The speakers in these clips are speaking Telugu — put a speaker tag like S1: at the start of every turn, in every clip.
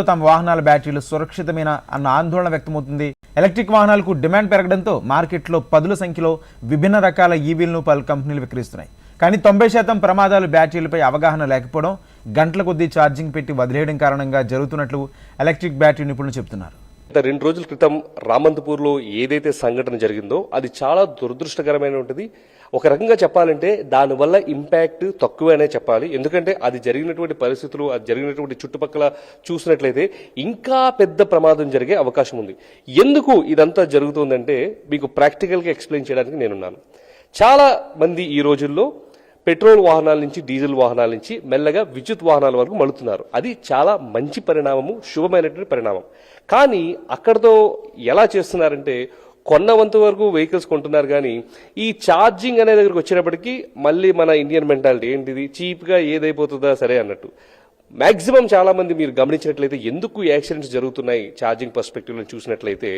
S1: తమ వాహనాల బ్యాటరీలు సురక్షితమైన అన్న ఆందోళన వ్యక్తమవుతుంది. ఎలక్ట్రిక్ వాహనాలకు డిమాండ్ పెరగడంతో మార్కెట్లో పదుల సంఖ్యలో విభిన్న రకాల ఈవీలను పలు కంపెనీలు విక్రయిస్తున్నాయి. కానీ 90% ప్రమాదాలు బ్యాటరీలపై అవగాహన లేకపోవడం, గంటల కొద్దీ ఛార్జింగ్ పెట్టి వదిలేయడం కారణంగా జరుగుతున్నట్లు ఎలక్ట్రిక్ బ్యాటరీ నిపుణులు చెబుతున్నారు.
S2: 2 రోజుల క్రితం రామంతపూర్లో ఏదైతే సంఘటన జరిగిందో అది చాలా దురదృష్టకరమైన ఉంటుంది. ఒక రకంగా చెప్పాలంటే దానివల్ల ఇంపాక్ట్ తక్కువనే చెప్పాలి. ఎందుకంటే అది జరిగినటువంటి పరిస్థితులు, అది జరిగినటువంటి చుట్టుపక్కల చూసినట్లయితే ఇంకా పెద్ద ప్రమాదం జరిగే అవకాశం ఉంది. ఎందుకు ఇదంతా జరుగుతుందంటే మీకు ప్రాక్టికల్గా ఎక్స్ప్లెయిన్ చేయడానికి నేనున్నాను. చాలా మంది ఈ రోజుల్లో పెట్రోల్ వాహనాల నుంచి, డీజిల్ వాహనాల నుంచి మెల్లగా విద్యుత్ వాహనాల వరకు మలుతున్నారు. అది చాలా మంచి పరిణామము, శుభమైనటువంటి పరిణామం. కానీ అక్కడతో ఎలా చేస్తున్నారంటే కొన్నవంతు వరకు వెహికల్స్ కొంటున్నారు. కానీ ఈ ఛార్జింగ్ అనే దగ్గరకు వచ్చేటప్పటికి మళ్ళీ మన ఇండియన్ మెంటాలిటీ ఏంటిది, చీప్గా ఏదైపోతుందా సరే అన్నట్టు. మ్యాక్సిమం చాలా మంది మీరు గమనించినట్లయితే ఎందుకు యాక్సిడెంట్స్ జరుగుతున్నాయి ఛార్జింగ్ పర్స్పెక్టివ్లో చూసినట్లయితే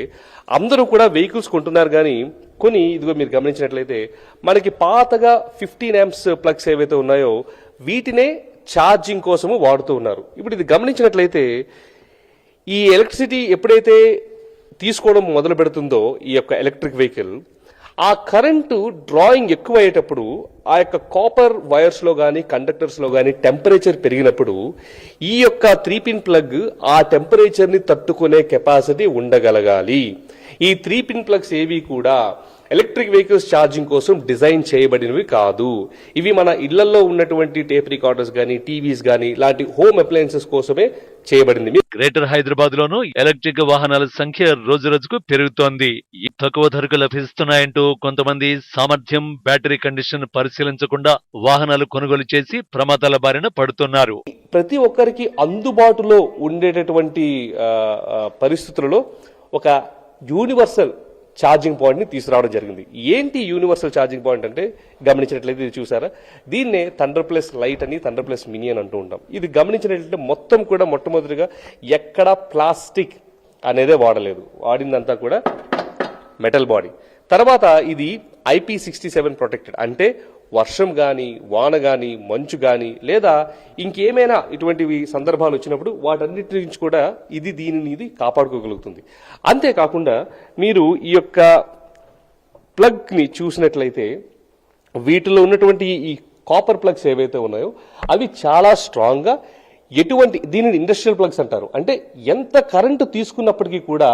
S2: అందరూ కూడా వెహికల్స్ కొంటున్నారు. కానీ కొన్ని ఇదిగో మీరు గమనించినట్లయితే మనకి పాతగా 15 amps ప్లగ్స్ ఏవైతే ఉన్నాయో వీటినే ఛార్జింగ్ కోసము వాడుతూ ఉన్నారు. ఇప్పుడు ఇది గమనించినట్లయితే ఈ ఎలక్ట్రిసిటీ ఎప్పుడైతే తీసుకోవడం మొదలు పెడుతుందో ఈ యొక్క ఎలక్ట్రిక్ వెహికల్, ఆ కరెంటు డ్రాయింగ్ ఎక్కువ అయ్యేటప్పుడు ఆ యొక్క కాపర్ వైర్స్ లో కానీ కండక్టర్స్ లో కానీ టెంపరేచర్ పెరిగినప్పుడు ఈ యొక్క 3-pin ప్లగ్ ఆ టెంపరేచర్ ని తట్టుకునే కెపాసిటీ ఉండగలగాలి. ఈ 3-pin ప్లగ్స్ ఏవి కూడా ఎలక్ట్రిక్ వెహికల్స్ ఛార్జింగ్ కోసం డిజైన్ చేయబడినవి కాదు. ఇవి మన ఇళ్లలో ఉన్నటువంటి టేప్ రికార్డర్స్ గానీ, టీవీస్ గానీ ఇలాంటి హోమ్ అప్లయన్సెస్ కోసమే చేయబడింది.
S3: గ్రేటర్ హైదరాబాద్ లోనూ ఎలక్ట్రిక్ వాహనాల సంఖ్య రోజు రోజుకు పెరుగుతోంది. తక్కువ ధరకు లభిస్తున్నాయంటూ కొంతమంది సామర్థ్యం, బ్యాటరీ కండిషన్ పరిశీలించకుండా వాహనాలు కొనుగోలు చేసి ప్రమాదాల బారిన పడుతున్నారు.
S2: ప్రతి ఒక్కరికి అందుబాటులో ఉండేటటువంటి పరిస్థితులలో ఒక యూనివర్సల్ ఛార్జింగ్ పాయింట్ ని తీసుకురావడం జరిగింది. ఏంటి యూనివర్సల్ ఛార్జింగ్ పాయింట్ అంటే గమనించినట్లయితే ఇది చూసారా, దీన్నే థండర్ ప్లస్ లైట్ అని, థండర్ ప్లస్ మినీ అని అంటూ ఉంటాం. ఇది గమనించినట్లయితే మొత్తం కూడా మొట్టమొదటిగా ఎక్కడ ప్లాస్టిక్ అనేదే వాడలేదు, వాడిందంతా కూడా మెటల్ బాడీ. తర్వాత ఇది IP67 ప్రొటెక్టెడ్, అంటే వర్షం కానీ, వాన కానీ, మంచు కానీ లేదా ఇంకేమైనా ఇటువంటివి సందర్భాలు వచ్చినప్పుడు వాటన్నిటి నుంచి కూడా దీనిని కాపాడుకోగలుగుతుంది. అంతేకాకుండా మీరు ఈ యొక్క ప్లగ్ని చూసినట్లయితే వీటిలో ఉన్నటువంటి ఈ కాపర్ ప్లగ్స్ ఏవైతే ఉన్నాయో అవి చాలా స్ట్రాంగ్గా, దీనిని ఇండస్ట్రియల్ ప్లగ్స్ అంటారు. అంటే ఎంత కరెంటు తీసుకున్నప్పటికీ కూడా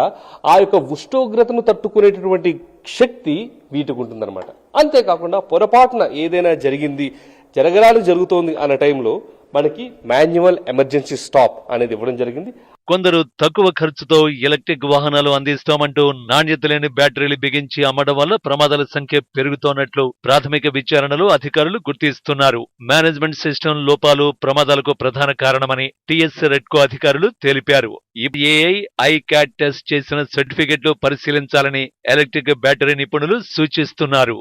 S2: ఆ యొక్క ఉష్ణోగ్రతను తట్టుకునేటటువంటి శక్తి వీటికి ఉంటుందన్నమాట. అంతేకాకుండా పొరపాటున ఏదైనా జరగడానికి జరుగుతోంది అన్న టైంలో మనకి మాన్యువల్ ఎమర్జెన్సీ స్టాప్ అనేది ఇవ్వడం జరిగింది.
S3: కొందరు తక్కువ ఖర్చుతో ఎలక్ట్రిక్ వాహనాలు అందిస్తామంటూ నాణ్యత లేని బ్యాటరీలు బిగించి అమ్మడం వల్ల ప్రమాదాల సంఖ్య పెరుగుతోన్నట్లు ప్రాథమిక విచారణలో అధికారులు గుర్తిస్తున్నారు. మేనేజ్మెంట్ సిస్టమ్ లోపాలు ప్రమాదాలకు ప్రధాన కారణమని టీఎస్ రెడ్కో అధికారులు తెలిపారు. ఏఐ క్యాట్ టెస్ట్ చేసిన సర్టిఫికెట్లు పరిశీలించాలని ఎలక్ట్రిక్ బ్యాటరీ నిపుణులు సూచిస్తున్నారు.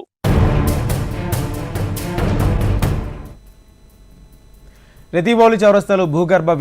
S1: రతిబౌలి చౌరస్తాలో భూగర్భ